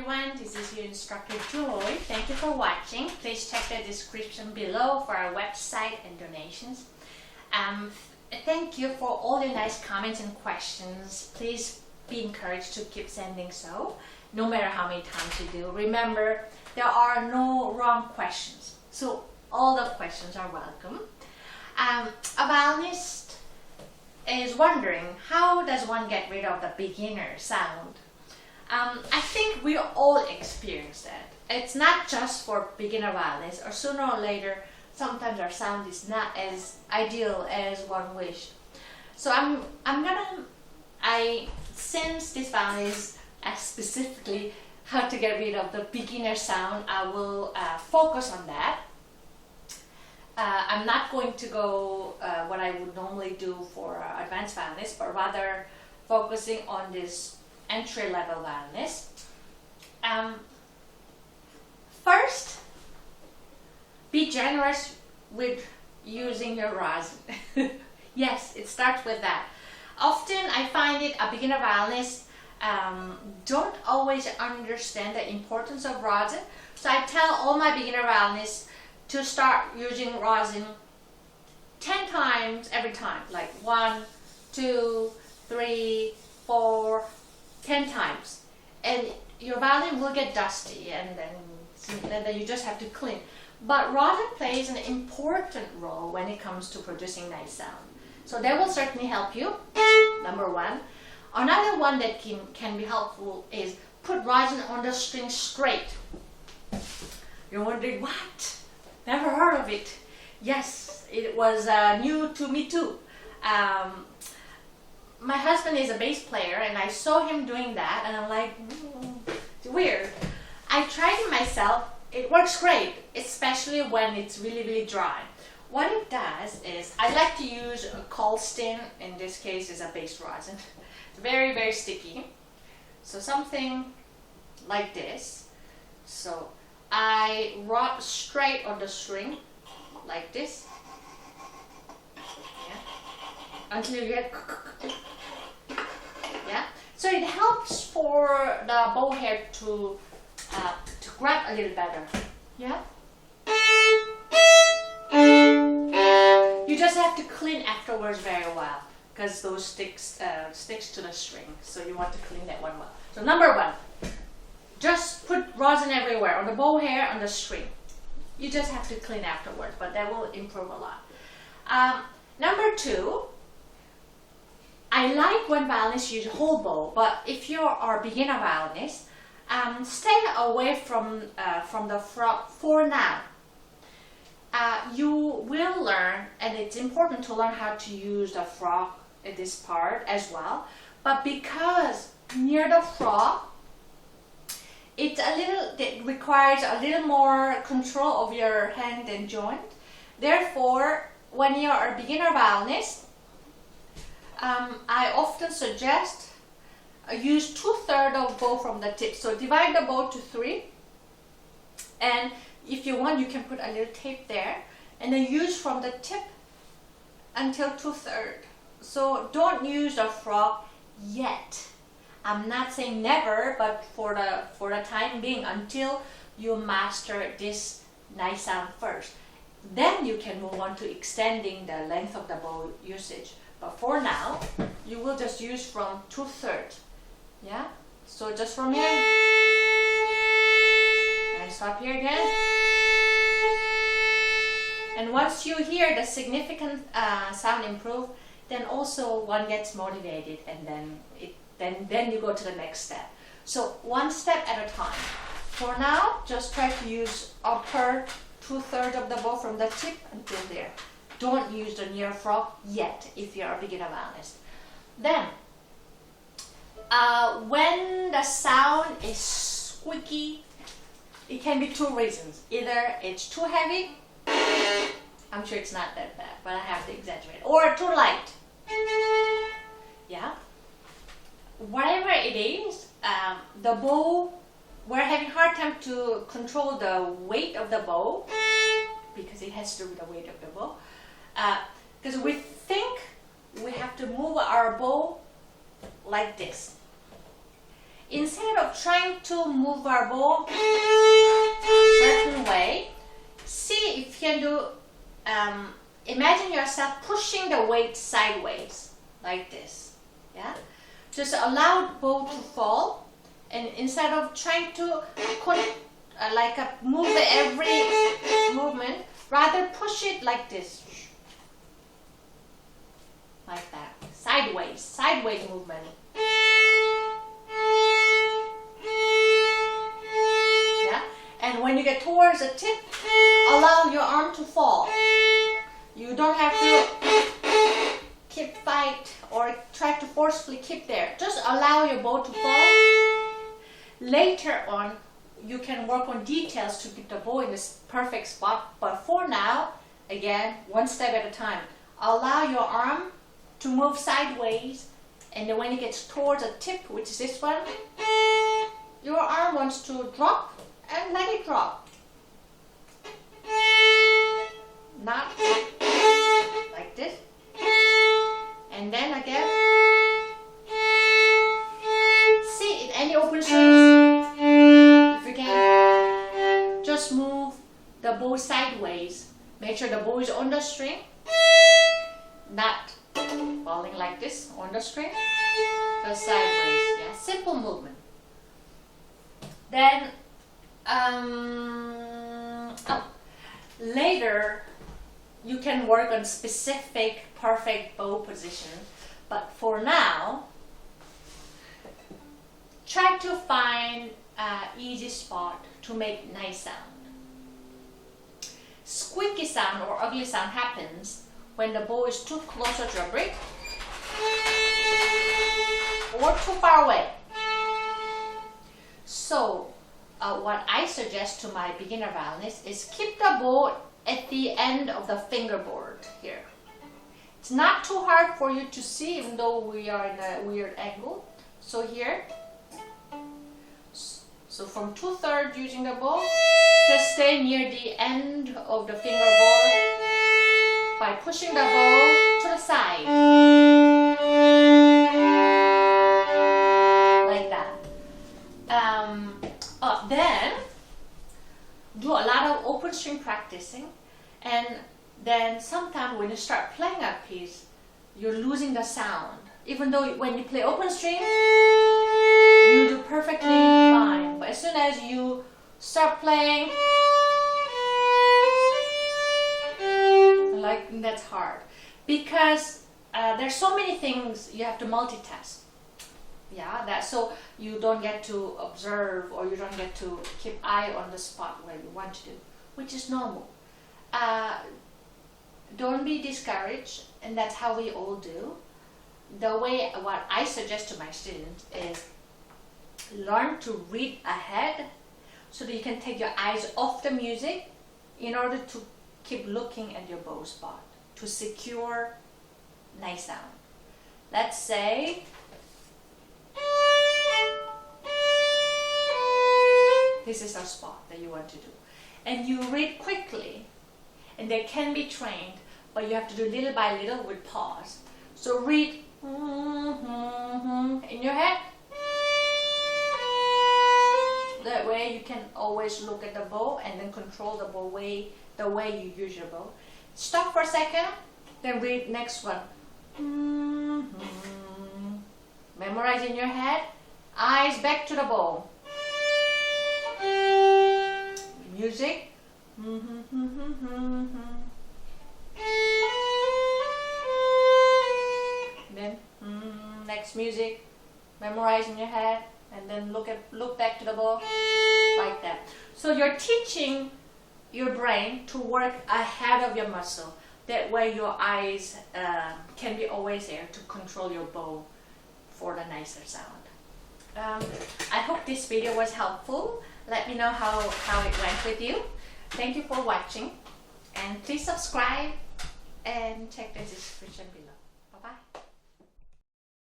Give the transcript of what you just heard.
everyone, this is your instructor Joy. Thank you for watching. Please check the description below for our website and donations. Thank you for all the nice comments and questions. Please be encouraged to keep sending so, no matter how many times you do. Remember, there are no wrong questions, so all the questions are welcome. A violinist is wondering, how does one get rid of the beginner sound? I think we all experience that. It's not just for beginner violinists, or sooner or later, sometimes our sound is not as ideal as one wished. So since this violin is specifically how to get rid of the beginner sound, I will focus on that. I'm not going to go what I would normally do for advanced violinists, but rather focusing on this entry-level violinist. First, be generous with using your rosin. Yes, it starts with that. Often I find it a beginner violinist don't always understand the importance of rosin. So I tell all my beginner violinists to start using rosin 10 times every time, like 1, 2, 3, 4, 10 times, and your violin will get dusty, and then you just have to clean. But rosin plays an important role when it comes to producing nice sound, so that will certainly help you. Number one. Another one that can be helpful is put rosin on the string straight. You're wondering, what? Never heard of it. Yes, it was new to me too. My husband is a bass player, and I saw him doing that, and I'm like, it's weird. I tried it myself. It works great, especially when it's really, really dry. What it does is, I like to use a Colston. In this case, is a bass rosin. It's very, very sticky. So something like this. So I rub straight on the string, like this. Yeah. Until you get. Yeah. So it helps for the bow hair to grab a little better. Yeah. You just have to clean afterwards very well, because those sticks to the string. So you want to clean that one well. So number one, just put rosin everywhere, on the bow hair, on the string. You just have to clean afterwards, but that will improve a lot. Number two, I like when violinists use whole bow, but if you are a beginner violinist, stay away from the frog for now. You will learn, and it's important to learn how to use the frog in this part as well. But because near the frog, it requires a little more control of your hand and joint. Therefore, when you are a beginner violinist, I often suggest use 2/3 of bow from the tip. So divide the bow to 3, and if you want, you can put a little tape there, and then use from the tip until 2/3. So don't use the frog yet. I'm not saying never, but for the time being, until you master this nice sound first, then you can move on to extending the length of the bow usage. But for now, you will just use from 2/3. Yeah. So just from here, and stop here again. And once you hear the significant sound improve, then also one gets motivated, and then you go to the next step. So one step at a time. For now, just try to use upper 2/3 of the bow from the tip until there. Don't use the near frog yet if you're a beginner violinist. Then, when the sound is squeaky, it can be two reasons. Either it's too heavy, I'm sure it's not that bad, but I have to exaggerate, or too light. Yeah. Whatever it is, the bow, we're having a hard time to control the weight of the bow, because it has to do with the weight of the bow. Because we think we have to move our bow like this. Instead of trying to move our bow a certain way, see if you can do, imagine yourself pushing the weight sideways, like this, yeah? Just allow the bow to fall, and instead of trying to move every movement, rather push it like this, like that, sideways movement. Yeah, and when you get towards the tip, allow your arm to fall. You don't have to keep fight or try to forcefully keep there. Just allow your bow to fall. Later on, you can work on details to get the bow in this perfect spot. But for now, again, one step at a time. Allow your arm to move sideways, and then when it gets towards the tip, which is this one, your arm wants to drop, and let it drop. Not like this. And then again, see in any open strings, if you can, just move the bow sideways. Make sure the bow is on the string, not falling like this on the string, but sideways. Yeah, simple movement. Then later you can work on specific perfect bow position, but for now try to find an easy spot to make nice sound. Squeaky sound or ugly sound happens when the bow is too closer to a brick or too far away. So what I suggest to my beginner violinists is keep the bow at the end of the fingerboard here. It's not too hard for you to see, even though we are in a weird angle. So here, so from 2/3 using the bow, just stay near the end of the fingerboard by pushing the bow to the side, like that. Then do a lot of open string practicing, and then sometimes when you start playing a piece, you're losing the sound. Even though when you play open string, you do perfectly fine. But as soon as you start playing, like, that's hard. Because there's so many things you have to multitask. Yeah, so you don't get to observe, or you don't get to keep eye on the spot where you want to do, which is normal. Don't be discouraged, and that's how we all do. What I suggest to my students is learn to read ahead so that you can take your eyes off the music in order to keep looking at your bow spot to secure nice sound. Let's say this is our spot that you want to do, and you read quickly, and they can be trained, but you have to do little by little with pause. So read in your head. That way you can always look at the bow and then control the bow the way you use your bow. Stop for a second, then read next one. Memorize in your head, eyes back to the bow. Music. Then next music, memorize in your head, and then look back to the bow, like that. So you're teaching your brain to work ahead of your muscle. That way your eyes can be always there to control your bow for the nicer sound. I hope this video was helpful. Let me know how it went with you. Thank you for watching, and please subscribe and check the description below.